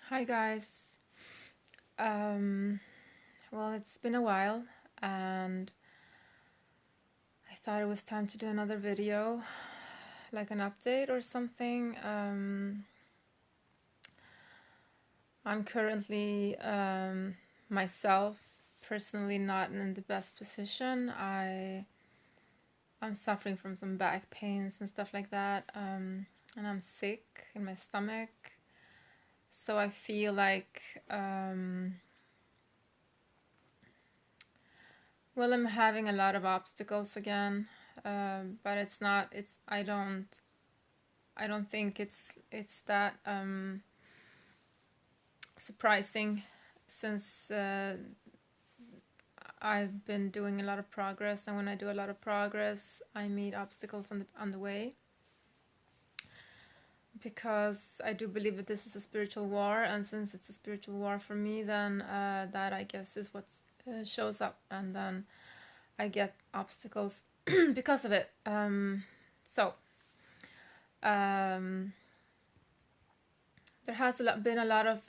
Hi guys. Um, well, it's been a while and I thought it was time to do another video, like an update or something. I'm currently myself personally not in the best position. I'm suffering from some back pains and stuff like that, and I'm sick in my stomach. So I feel like well, I'm having a lot of obstacles again, but it's not. It's I don't. I don't think it's that surprising, since I've been doing a lot of progress, and when I do a lot of progress, I meet obstacles on the way. Because I do believe that this is a spiritual war, and since it's a spiritual war for me, then that I guess is what shows up, and then I get obstacles because of it. So there has been a lot of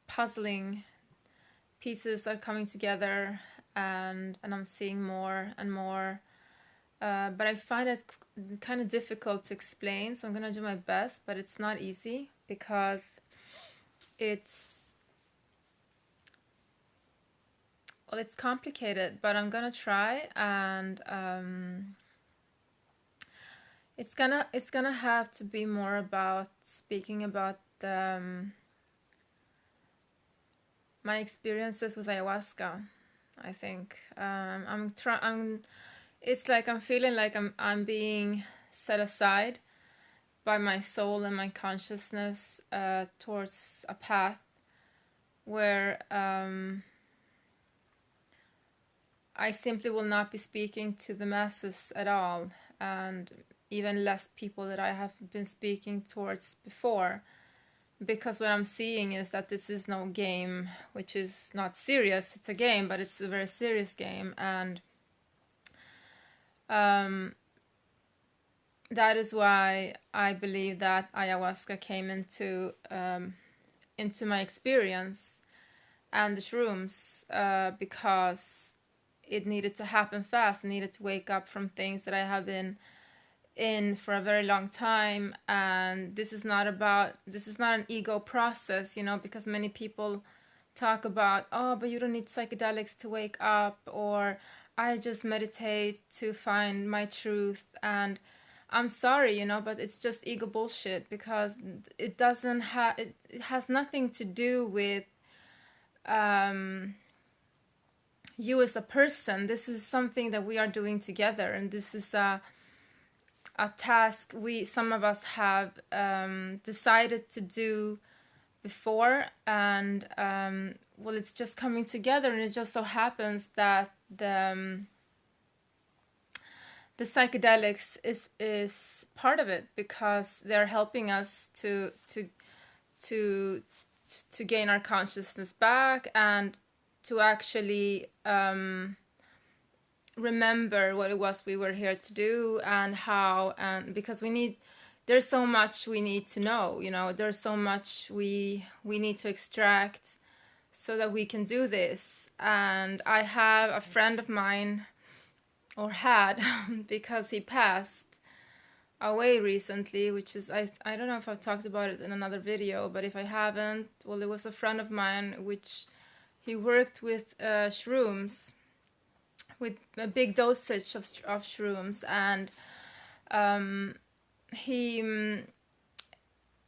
puzzling pieces are coming together, and I'm seeing more and more. But I find it kind of difficult to explain, so I'm gonna do my best, but it's not easy because it's well, it's complicated, but I'm gonna try, and it's gonna have to be more about speaking about my experiences with ayahuasca. I think it's like I'm feeling like I'm being set aside by my soul and my consciousness towards a path where I simply will not be speaking to the masses at all, and even less people that I have been speaking towards before. Because what I'm seeing is that this is no game, which is not serious. It's a game, but it's a very serious game, and that is why I believe that ayahuasca came into my experience and the shrooms, because it needed to happen fast. I needed to wake up from things that I have been in for a very long time, and this is not an ego process, because many people talk about, oh, but you don't need psychedelics to wake up, or I just meditate to find my truth. And I'm sorry, but it's just ego bullshit, because it doesn't have it has nothing to do with you as a person. This is something that we are doing together, and this is a task some of us have decided to do before, and well, it's just coming together, and it just so happens that the psychedelics is part of it, because they're helping us to gain our consciousness back, and to actually remember what it was we were here to do, and how, and because there's so much we need to know, there's so much we need to extract so that we can do this. And I have a friend of mine, or had, because he passed away recently, which is, I don't know if I've talked about it in another video, but if I haven't, well, it was a friend of mine, which he worked with shrooms, with a big dosage of shrooms, and he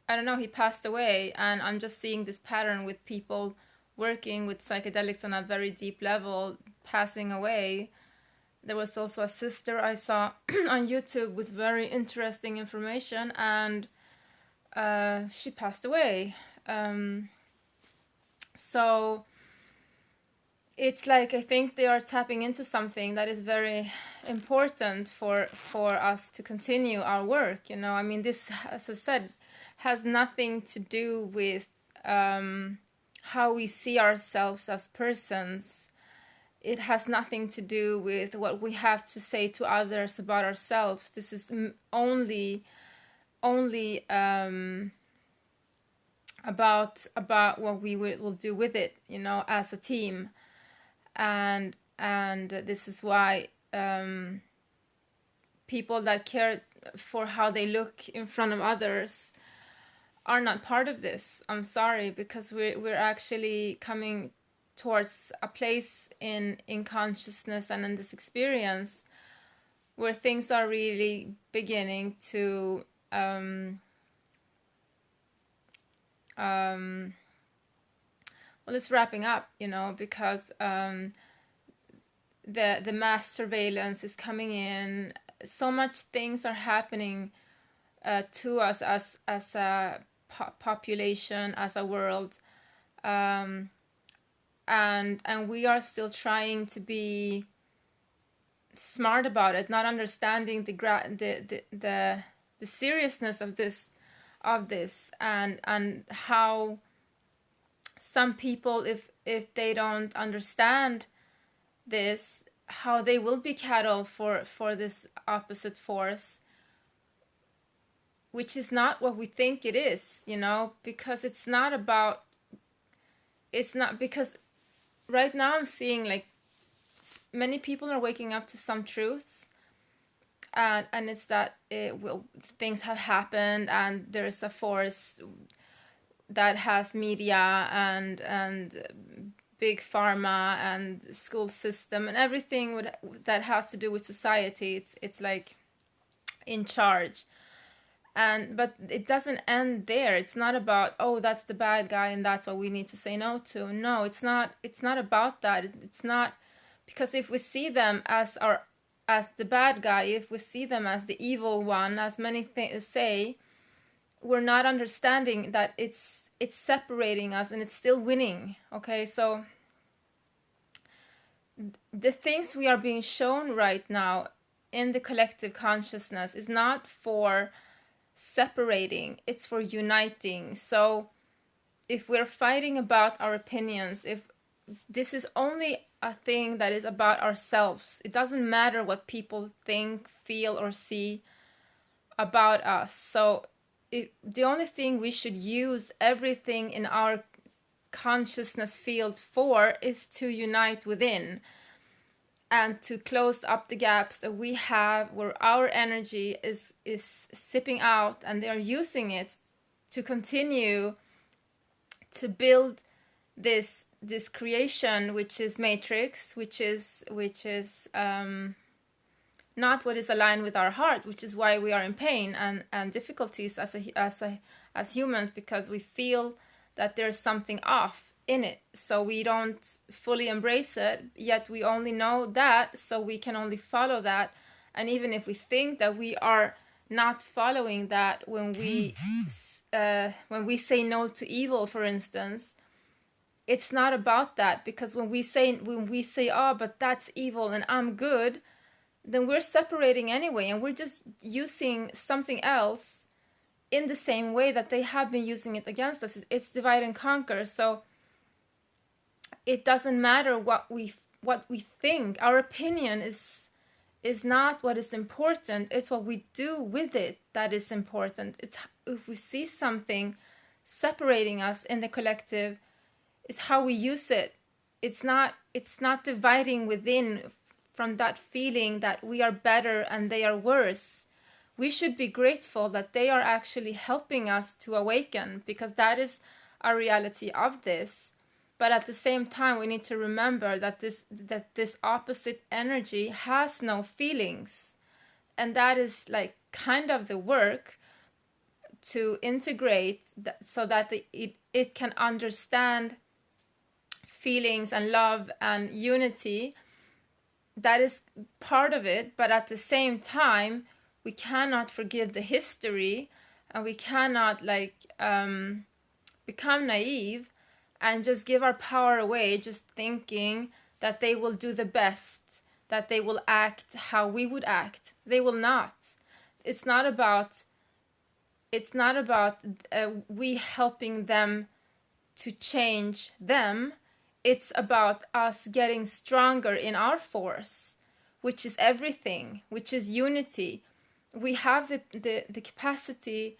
I don't know, he passed away. And I'm just seeing this pattern with people working with psychedelics on a very deep level passing away. There was also a sister I saw on YouTube with very interesting information, and she passed away. So it's like, I think they are tapping into something that is very important for us to continue our work. I mean, this, as I said, has nothing to do with how we see ourselves as persons. It has nothing to do with what we have to say to others about ourselves. This is only about what we will do with it, you know, as a team. And this is why people that care for how they look in front of others are not part of this. I'm sorry, because we're actually coming towards a place in consciousness and in this experience where things are really beginning to well, it's wrapping up, you know, because the mass surveillance is coming in. So much things are happening to us as a population, as a world, and we are still trying to be smart about it, not understanding the seriousness of this and how some people, if they don't understand this, how they will be cattle for this opposite force, which is not what we think it is, you know, because it's not because right now I'm seeing like many people are waking up to some truths, and it's that things have happened, and there's a force that has media and big pharma and school system and everything that has to do with society. It's like in charge, but it doesn't end there. It's not about, oh, that's the bad guy and that's what we need to say no to. No, it's not about that. It's not, because if we see them as the bad guy, if we see them as the evil one, as many say, we're not understanding that it's separating us and it's still winning. Okay, so the things we are being shown right now in the collective consciousness is not for separating, it's for uniting. So if we're fighting about our opinions, if this is only a thing that is about ourselves, it doesn't matter what people think, feel, or see about us. So the only thing we should use everything in our consciousness field for is to unite within and to close up the gaps that we have where our energy is sipping out, and they are using it to continue to build this creation, which is matrix, which is not what is aligned with our heart, which is why we are in pain and difficulties as humans, because we feel that there's something off in it. So we don't fully embrace it, yet we only know that, so we can only follow that. And even if we think that we are not following that, when we say no to evil, for instance, it's not about that, because when we say, oh, but that's evil and I'm good, then we're separating anyway, and we're just using something else in the same way that they have been using it against us. It's divide and conquer. So it doesn't matter what we think. Our opinion is not what is important. It's what we do with it that is important. It's if we see something separating us in the collective, it's how we use it. It's not dividing within from that feeling that we are better and they are worse. We should be grateful that they are actually helping us to awaken, because that is a reality of this. But at the same time, we need to remember that this opposite energy has no feelings, and that is like kind of the work to integrate so that it can understand feelings and love and unity. That is part of it, but at the same time, we cannot forgive the history, and we cannot become naive and just give our power away, just thinking that they will do the best, that they will act how we would act. They will not. It's not about we helping them to change them. It's about us getting stronger in our force, which is everything, which is unity. We have the capacity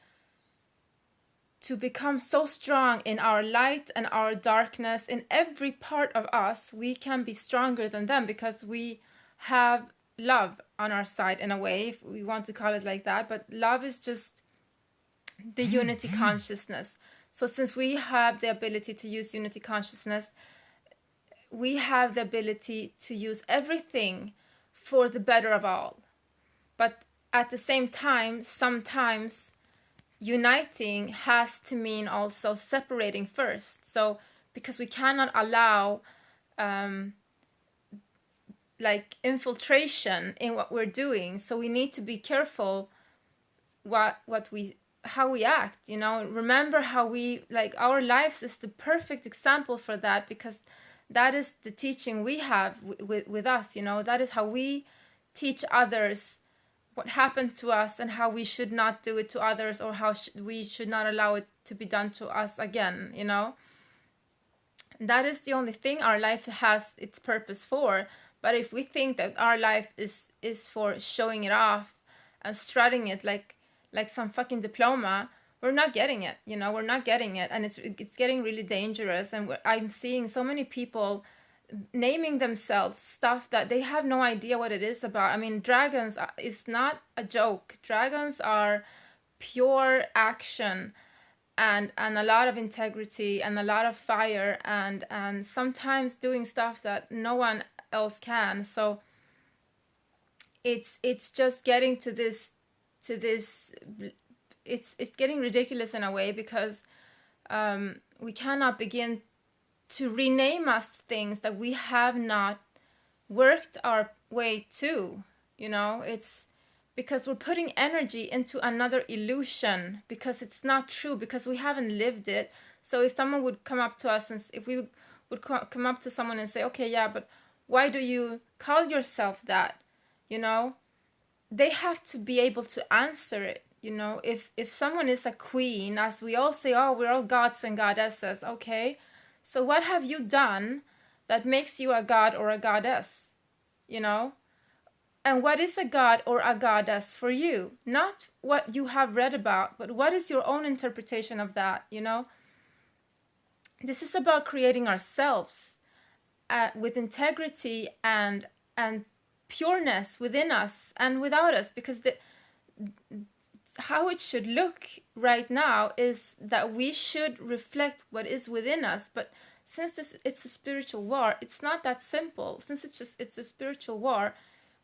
to become so strong in our light and our darkness. In every part of us, we can be stronger than them because we have love on our side, in a way, if we want to call it like that. But love is just the unity consciousness. So since we have the ability to use unity consciousness, we have the ability to use everything for the better of all. But at the same time, sometimes uniting has to mean also separating first. So because we cannot allow like infiltration in what we're doing, so we need to be careful how we act, you know. Remember how we, like, our lives is the perfect example for that, because that is the teaching we have with us, you know. That is how we teach others what happened to us and how we should not do it to others, or how we should not allow it to be done to us again, you know. That is the only thing our life has its purpose for. But if we think that our life is for showing it off and strutting it like some fucking diploma, we're not getting it, you know. We're not getting it, and it's getting really dangerous. And I'm seeing so many people naming themselves stuff that they have no idea what it is about. I mean, dragons is not a joke. Dragons are pure action and a lot of integrity and a lot of fire, and sometimes doing stuff that no one else can. So it's just getting to this it's getting ridiculous in a way, because we cannot begin to rename us things that we have not worked our way to, you know. It's because we're putting energy into another illusion, because it's not true, because we haven't lived it. So if someone would come up to us, and if we would come up to someone and say, okay, yeah, but why do you call yourself that, you know, they have to be able to answer it. You know, if someone is a queen, as we all say, oh, we're all gods and goddesses, okay, so what have you done that makes you a god or a goddess, you know? And what is a god or a goddess for you? Not what you have read about, but what is your own interpretation of that, you know? This is about creating ourselves with integrity and pureness within us and without us, because how it should look right now is that we should reflect what is within us. But since it's a spiritual war, it's not that simple. Since it's a spiritual war,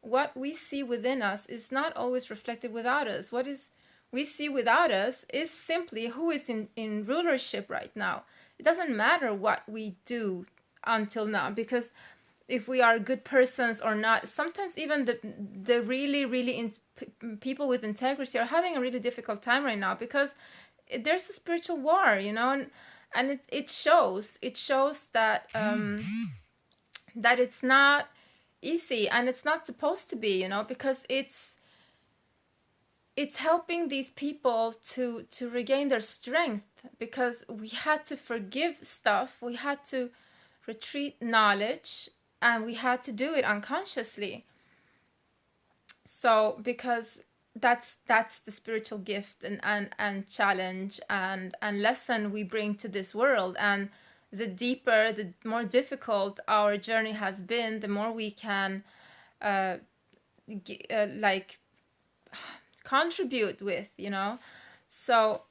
what we see within us is not always reflected without us. What is we see without us is simply who is in rulership right now. It doesn't matter what we do until now, because if we are good persons or not, sometimes even the really people with integrity are having a really difficult time right now, because there's a spiritual war, you know, and it shows that that it's not easy, and it's not supposed to be, you know, because it's helping these people to regain their strength, because we had to forgive stuff, we had to retreat knowledge, and we had to do it unconsciously. So because that's the spiritual gift and challenge and lesson we bring to this world. And the deeper, the more difficult our journey has been, the more we can like contribute with, you know. So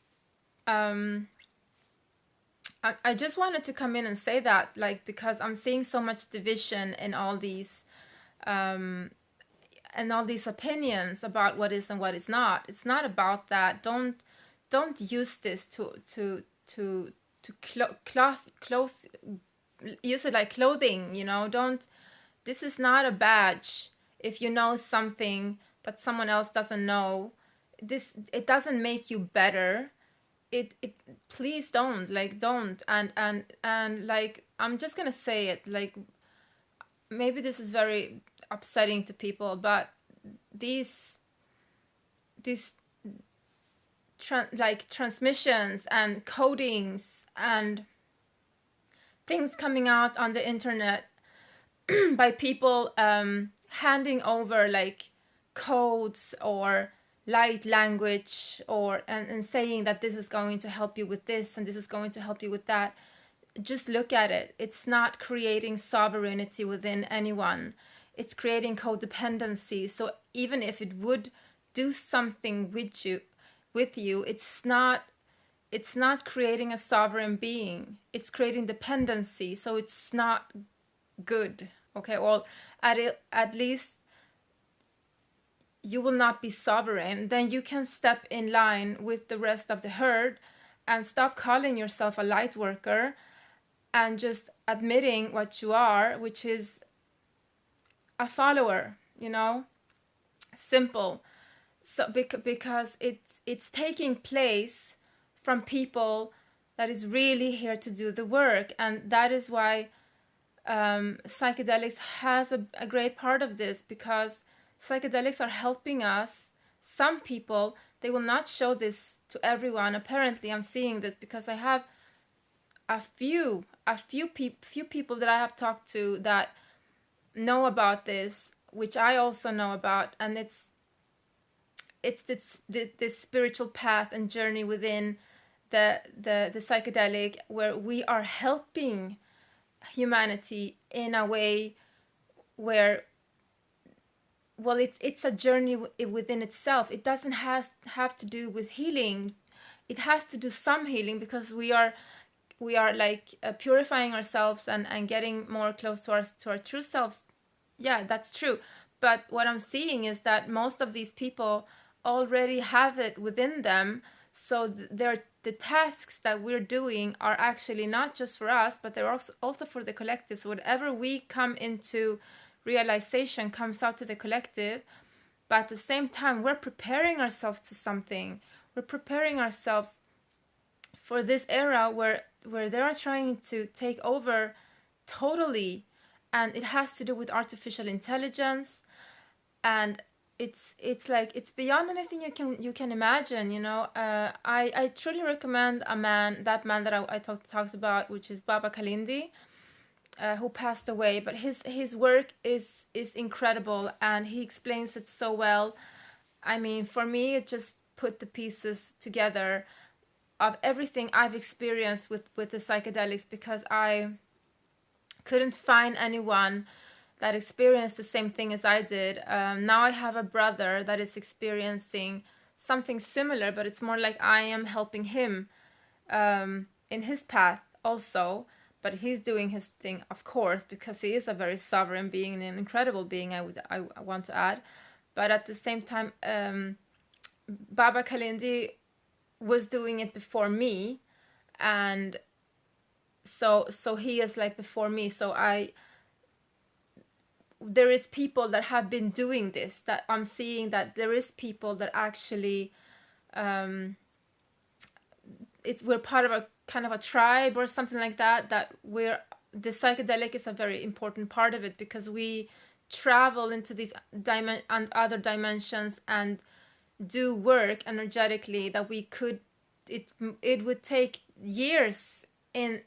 I just wanted to come in and say that, like, because I'm seeing so much division in all these and all these opinions about what is and what is not. It's not about that. Don't use this to cloth use it like clothing, you know. Don't. This is not a badge. If you know something that someone else doesn't know, it doesn't make you better. It please don't, like, don't. And like, I'm just gonna say it, like, maybe this is very upsetting to people, but these transmissions and codings and things coming out on the internet by people handing over like codes or light language, or and saying that this is going to help you with this and this is going to help you with that. Just look at it. It's not creating sovereignty within anyone. It's creating codependency. So even if it would do something with you, it's not creating a sovereign being. It's creating dependency. So it's not good. Okay, well, at least you will not be sovereign. Then you can step in line with the rest of the herd and stop calling yourself a light worker and just admitting what you are, which is a follower, simple. So because it's taking place from people that is really here to do the work, and that is why psychedelics has a great part of this, because psychedelics are helping us. Some people, they will not show this to everyone. Apparently, I'm seeing this because I have a few people that I have talked to that know about this, which I also know about, and it's this spiritual path and journey within the psychedelic, where we are helping humanity in a way where, well, it's a journey within itself. It doesn't have to do with healing. It has to do some healing, because we are like purifying ourselves and getting more close to our true selves. Yeah, that's true. But what I'm seeing is that most of these people already have it within them. So the tasks that we're doing are actually not just for us, but they're also for the collective. So whatever we come into realization comes out to the collective. But at the same time, we're preparing ourselves to something. We're preparing ourselves for this era where they are trying to take over totally, and it has to do with artificial intelligence, and it's like it's beyond anything you can imagine. I truly recommend that man that I talked about, which is Baba Kalindi, who passed away, but his work is incredible, and he explains it so well. I mean, for me, it just put the pieces together of everything I've experienced with the psychedelics, because I couldn't find anyone that experienced the same thing as I did. Now I have a brother that is experiencing something similar, but it's more like I am helping him in his path also. But he's doing his thing, of course, because he is a very sovereign being and an incredible being, I want to add. But at the same time, Baba Kalindi was doing it before me, and so he is like before me. So there is people that have been doing this, that I'm seeing that there is people that actually we're part of a kind of a tribe or something like that the psychedelic is a very important part of it, because we travel into these and other dimensions and do work energetically that we could, it would take years in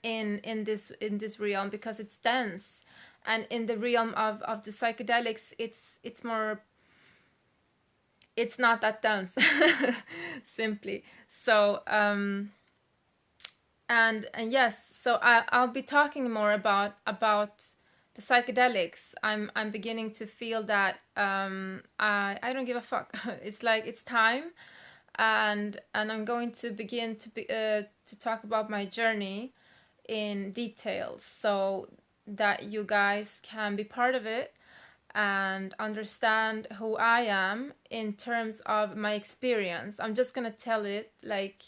this realm, because it's dense. And in the realm of the psychedelics, it's more, it's not that dense simply. So and yes, so I'll be talking more about the psychedelics. I'm beginning to feel that I don't give a fuck. It's like it's time, and I'm going to begin to talk about my journey in detail, so that you guys can be part of it and understand who I am in terms of my experience. I'm just gonna tell it like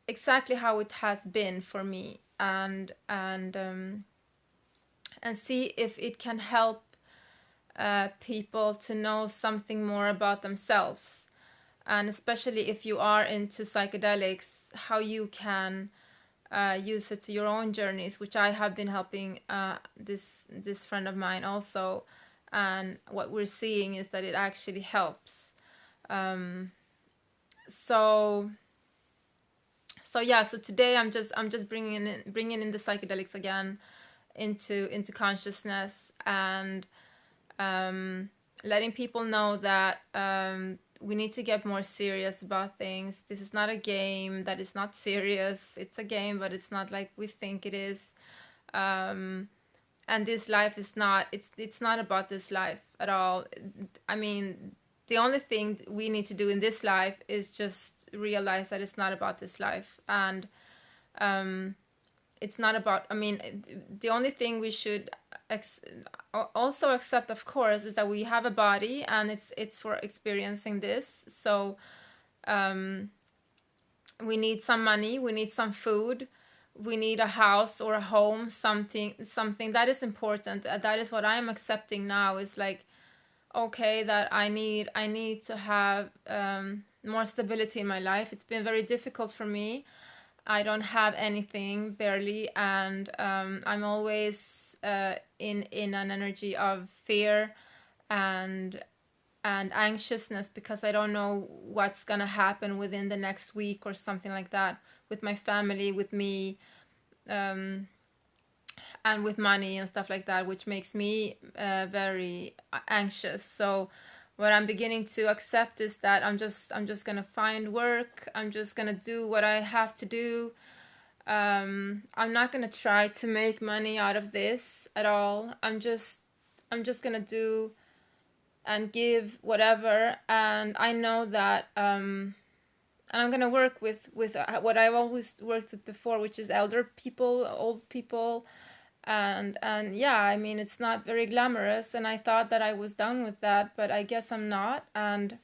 exactly how it has been for me, and see if it can help people to know something more about themselves, and especially if you are into psychedelics, how you can use it to your own journeys, which I have been helping this friend of mine also, and what we're seeing is that it actually helps. So yeah, so today I'm just bringing in the psychedelics again into consciousness, and letting people know that we need to get more serious about things. This is not a game that is not serious. It's a game, but it's not like we think it is. And this life is not, it's not about this life at all. I mean, the only thing we need to do in this life is just realize that it's not about this life. And it's not about, I mean, the only thing we should also accept, of course, is that we have a body and it's for experiencing this. So we need some money, we need some food, we need a house or a home, something that is important. That is what I'm accepting now, is like, okay, that I need to have more stability in my life. It's been very difficult for me. I don't have anything, barely, and I'm always in an energy of fear and anxiousness, because I don't know what's gonna happen within the next week or something like that, with my family, with me, and with money and stuff like that, which makes me very anxious. So what I'm beginning to accept is that I'm just gonna find work. I'm just gonna do what I have to do. I'm not gonna try to make money out of this at all. I'm just gonna do and give whatever. And I know that and I'm gonna work with what I've always worked with before, which is elder people, old people. And yeah, I mean, it's not very glamorous, and I thought that I was done with that, but I guess I'm not. And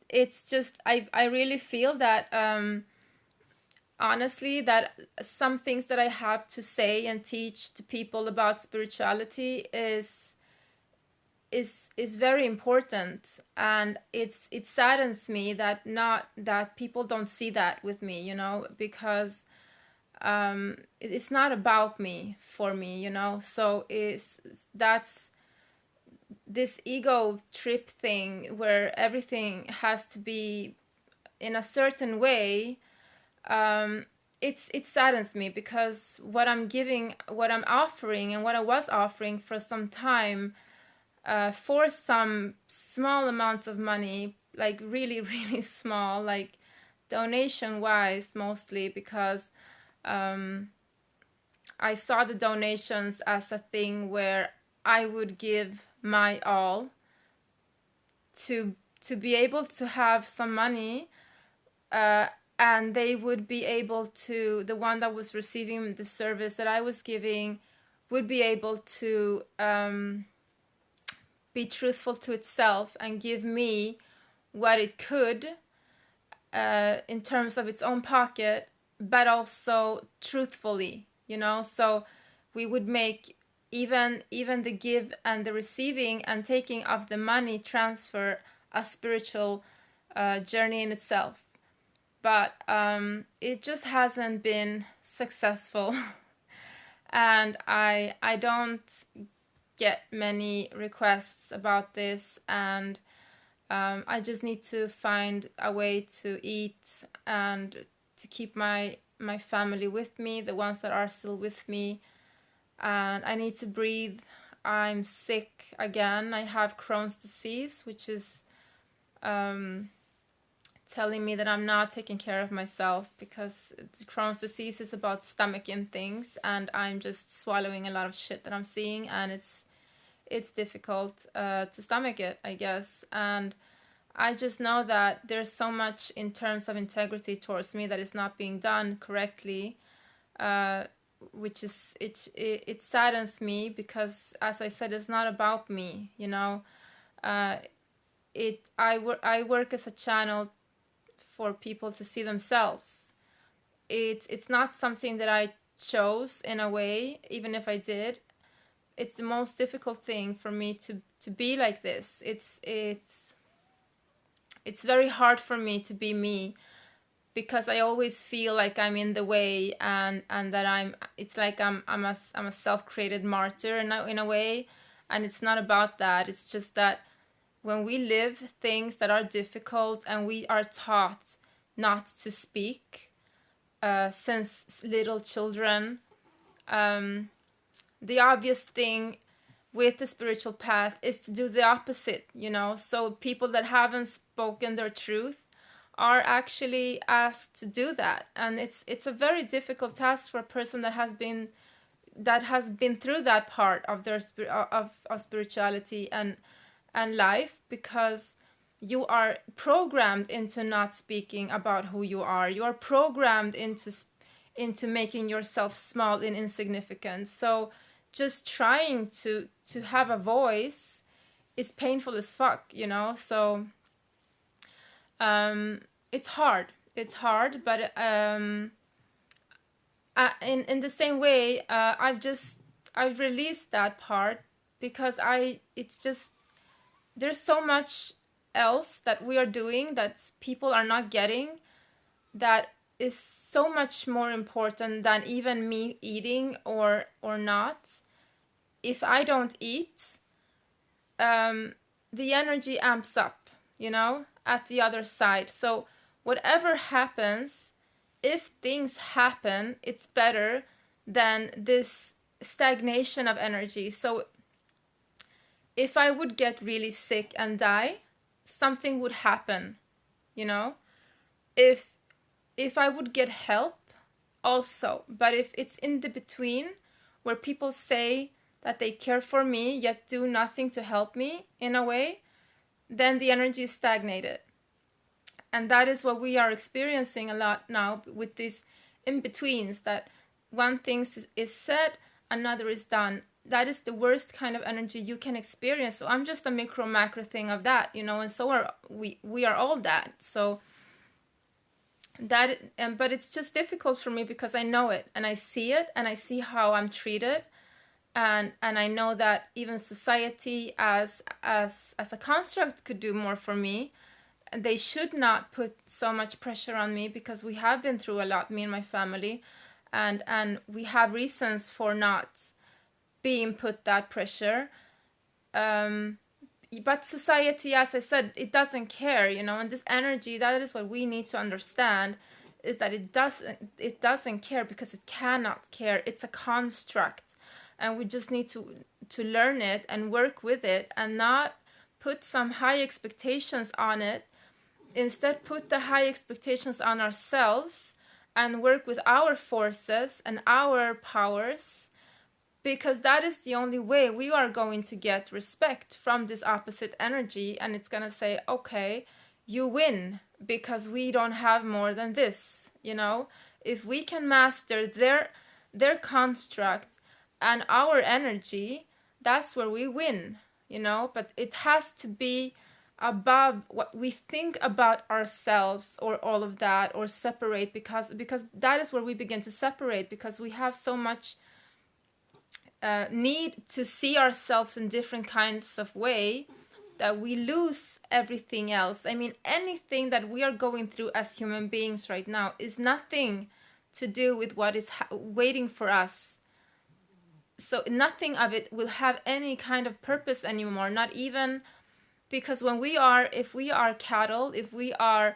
it's just, I really feel that honestly, that some things that I have to say and teach to people about spirituality is very important. And it saddens me that not that people don't see that with me, you know, because it's not about me, for me, you know. So that's this ego trip thing where everything has to be in a certain way. It saddens me, because what I'm giving, what I'm offering, and what I was offering for some time, for some small amounts of money, like really really small, like donation wise mostly, because I saw the donations as a thing where I would give my all to be able to have some money, and they would be able to, the one that was receiving the service that I was giving would be able to be truthful to itself and give me what it could in terms of its own pocket, but also truthfully, you know. So we would make even the give and the receiving and taking of the money transfer a spiritual journey in itself. But it just hasn't been successful. And I don't get many requests about this, and I just need to find a way to eat and to keep my family with me, the ones that are still with me. And I need to breathe. I'm sick again. I have Crohn's disease, which is telling me that I'm not taking care of myself, because Crohn's disease is about stomaching things, and I'm just swallowing a lot of shit that I'm seeing, and it's difficult to stomach it, I guess. And I just know that there's so much in terms of integrity towards me that is not being done correctly, which is it saddens me, because, as I said, it's not about me, you know. I work as a channel for people to see themselves. It's not something that I chose in a way, even if I did. It's the most difficult thing for me to be like this. It's very hard for me to be me, because I always feel like I'm in the way, and that it's like I'm a self-created martyr in a way. And it's not about that. It's just that when we live things that are difficult, and we are taught not to speak since little children, the obvious thing with the spiritual path is to do the opposite, you know. So people that haven't spoken their truth are actually asked to do that, and it's a very difficult task for a person that has been through that part of their of spirituality and life, because you are programmed into not speaking about who you are. You are programmed into making yourself small and insignificant. So just trying to have a voice is painful as fuck, you know. So it's hard. It's hard, but in the same way, I've released that part, because it's just, there's so much else that we are doing that people are not getting, that is so much more important than even me eating or not. If I don't eat, the energy amps up, you know, at the other side. So whatever happens, if things happen, it's better than this stagnation of energy. So if I would get really sick and die, something would happen, you know. If I would get help, also. But if it's in the between, where people say that they care for me yet do nothing to help me in a way, then the energy is stagnated. And that is what we are experiencing a lot now with these in-betweens, that one thing is said, another is done. That is the worst kind of energy you can experience. So I'm just a micro macro thing of that, you know, and so are we are all that. So that, but it's just difficult for me because I know it and I see it and I see how I'm treated, and I know that even society as a construct could do more for me. They should not put so much pressure on me, because we have been through a lot, me and my family, and we have reasons for not being put that pressure. But society, as I said, it doesn't care, you know, and this energy, that is what we need to understand, is that it doesn't care, because it cannot care. It's a construct, and we just need to learn it and work with it, and not put some high expectations on it. Instead, put the high expectations on ourselves and work with our forces and our powers, because that is the only way we are going to get respect from this opposite energy. And it's going to say, okay, you win, because we don't have more than this, you know. If we can master their construct and our energy, that's where we win, you know. But it has to be above what we think about ourselves or all of that, or separate, because that is where we begin to separate, because we have so much need to see ourselves in different kinds of way, that we lose everything else. I mean, anything that we are going through as human beings right now is nothing to do with what is waiting for us. So nothing of it will have any kind of purpose anymore, not even, because if we are cattle, if we are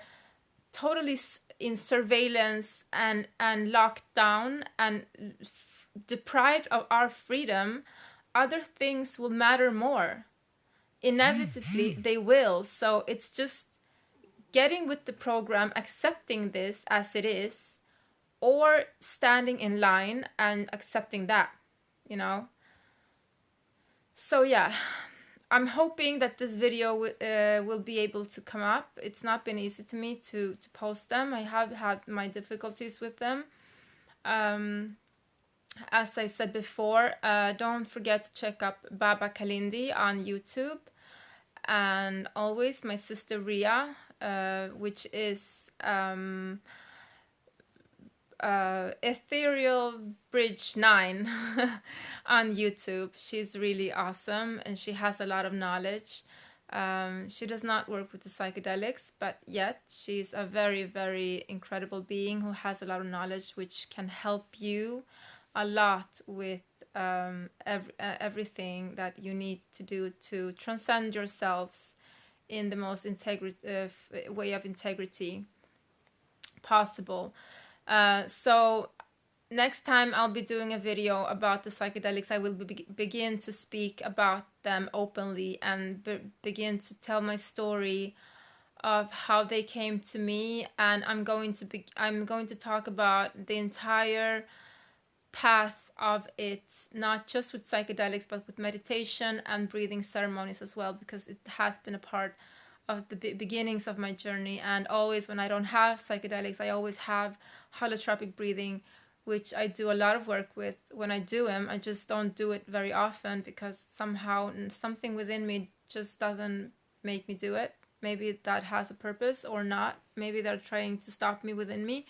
totally in surveillance and locked down and deprived of our freedom, other things will matter more. Inevitably, they will. So it's just getting with the program, accepting this as it is, or standing in line and accepting that, you know. So yeah, I'm hoping that this video will be able to come up. It's not been easy to me to post them. I have had my difficulties with them. As I said before, don't forget to check up Baba Kalindi on YouTube, and always my sister Ria, which is Ethereal Bridge 9 on YouTube. She's really awesome, and she has a lot of knowledge. She does not work with the psychedelics, but yet she's a very, very incredible being who has a lot of knowledge, which can help you a lot with everything that you need to do to transcend yourselves in the most way of integrity possible. So next time I'll be doing a video about the psychedelics, I will begin to speak about them openly and begin to tell my story of how they came to me, and I'm going to talk about the entire path of it, not just with psychedelics but with meditation and breathing ceremonies as well, because it has been a part of the beginnings of my journey. And always when I don't have psychedelics, I always have holotropic breathing, which I do a lot of work with when I do them. I just don't do it very often because somehow something within me just doesn't make me do it. Maybe that has a purpose or not. Maybe they're trying to stop me within me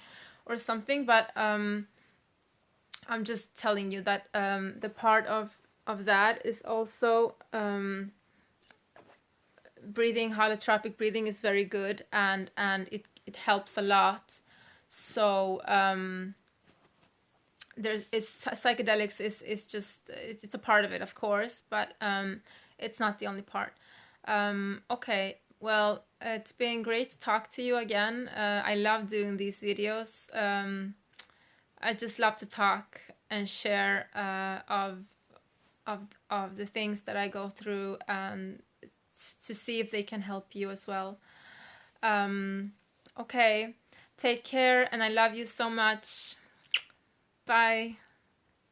or something. But I'm just telling you that the part of that is also breathing. Holotropic breathing is very good, and it helps a lot. So psychedelics is just it's a part of it, of course, but it's not the only part. Okay, well, it's been great to talk to you again. I love doing these videos. I just love to talk and share of the things that I go through, and to see if they can help you as well. Okay, take care, and I love you so much. Bye.